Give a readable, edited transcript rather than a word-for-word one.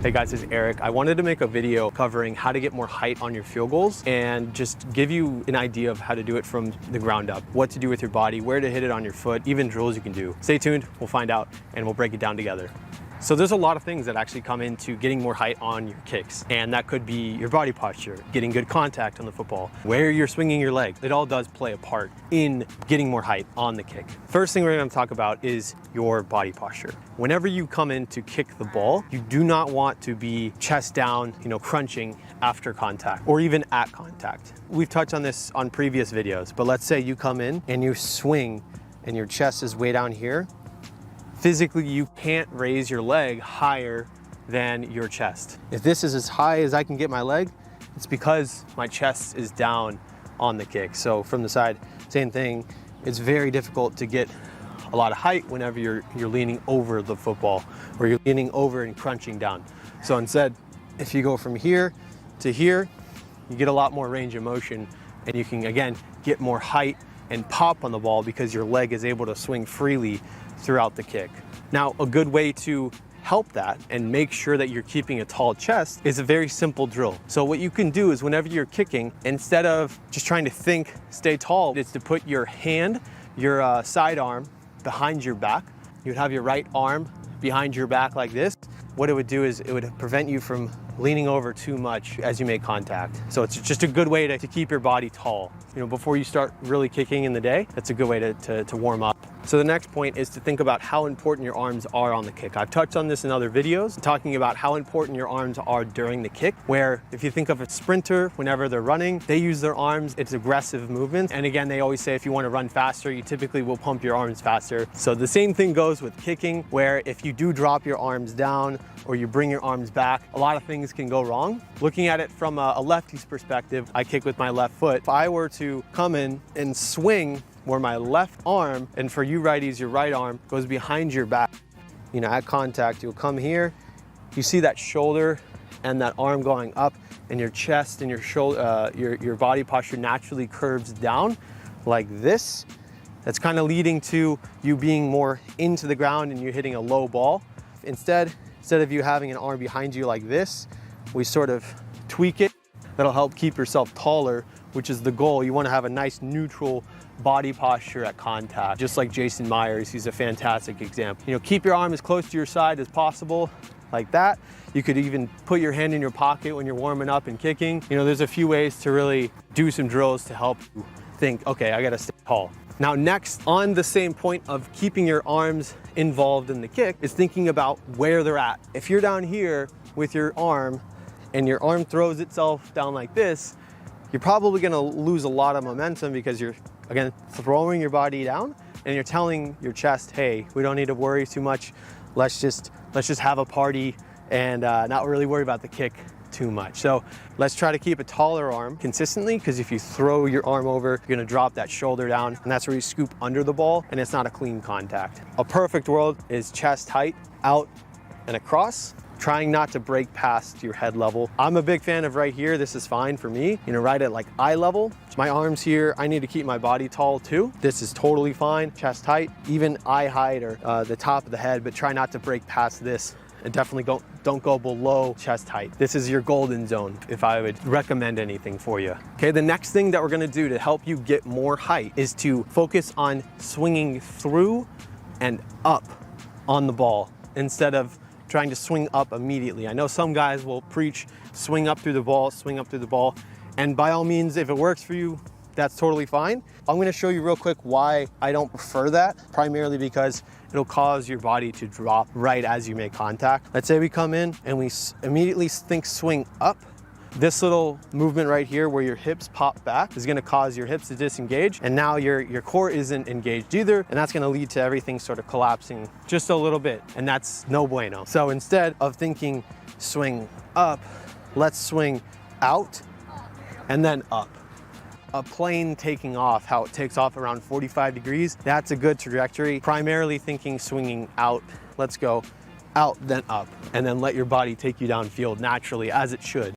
Hey guys, it's Eric. I wanted to make a video covering how to get more height on your field goals and just give you an idea of how to do it from the ground up, what to do with your body, where to hit it on your foot, even drills you can do. Stay tuned, we'll find out and we'll break it down together. So there's a lot of things that actually come into getting more height on your kicks, and that could be your body posture, getting good contact on the football, where you're swinging your leg. It all does play a part in getting more height on the kick. First thing we're going to talk about is your body posture. Whenever you come in to kick the ball, you do not want to be chest down, crunching after contact or even at contact. We've touched on this on previous videos, but let's say you come in and you swing and your chest is way down here. Physically, you can't raise your leg higher than your chest. If this is as high as I can get my leg, it's because my chest is down on the kick. So from the side, same thing. It's very difficult to get a lot of height whenever you're leaning over the football or you're leaning over and crunching down. So instead, if you go from here to here, you get a lot more range of motion and you can, again, get more height and pop on the ball because your leg is able to swing freely throughout the kick. Now, a good way to help that and make sure that you're keeping a tall chest is a very simple drill. So what you can do is whenever you're kicking, instead of just trying to think, stay tall, it's to put your hand, your side arm behind your back. You'd have your right arm behind your back like this. What it would do is it would prevent you from leaning over too much as you make contact. So it's just a good way to keep your body tall. Before you start really kicking in the day, that's a good way to warm up. So the next point is to think about how important your arms are on the kick. I've touched on this in other videos, talking about how important your arms are during the kick, where if you think of a sprinter, whenever they're running, they use their arms, it's aggressive movements. And again, they always say if you want to run faster, you typically will pump your arms faster. So the same thing goes with kicking, where if you do drop your arms down or you bring your arms back, a lot of things can go wrong. Looking at it from a lefty's perspective, I kick with my left foot. If I were to come in and swing where my left arm, and for you righties, your right arm goes behind your back, at contact, you'll come here, you see that shoulder and that arm going up, and your chest and your shoulder, your body posture naturally curves down like this. That's kind of leading to you being more into the ground and you're hitting a low ball. Instead of you having an arm behind you like this, we sort of tweak it. That'll help keep yourself taller, which is the goal. You want to have a nice neutral body posture at contact, just like Jason Myers. He's a fantastic example. Keep your arm as close to your side as possible, like that. You could even put your hand in your pocket when you're warming up and kicking. There's a few ways to really do some drills to help you think, okay, I gotta stay tall. Now next, on the same point of keeping your arms involved in the kick, is thinking about where they're at. If you're down here with your arm and your arm throws itself down like this, you're probably gonna lose a lot of momentum because you're, again, throwing your body down and you're telling your chest, hey, we don't need to worry too much. Let's just have a party and not really worry about the kick too much. So let's try to keep a taller arm consistently, because if you throw your arm over, you're gonna drop that shoulder down, and that's where you scoop under the ball and it's not a clean contact. A perfect world is chest height, out and across, trying not to break past your head level. I'm a big fan of right here. This is fine for me, right at like eye level. My arms here, I need to keep my body tall too. This is totally fine, chest height, even eye height or the top of the head, but try not to break past this. And definitely don't go below chest height. This is your golden zone, if I would recommend anything for you. Okay, the next thing that we're gonna do to help you get more height is to focus on swinging through and up on the ball instead of trying to swing up immediately. I know some guys will preach swing up through the ball, swing up through the ball. And by all means, if it works for you, that's totally fine. I'm gonna show you real quick why I don't prefer that, primarily because it'll cause your body to drop right as you make contact. Let's say we come in and we immediately think swing up. This little movement right here where your hips pop back is gonna cause your hips to disengage, and now your core isn't engaged either, and that's gonna lead to everything sort of collapsing just a little bit, and that's no bueno. So instead of thinking swing up, let's swing out and then up. A plane taking off, how it takes off around 45 degrees, that's a good trajectory. Primarily thinking swinging out, let's go out, then up, and then let your body take you downfield naturally as it should.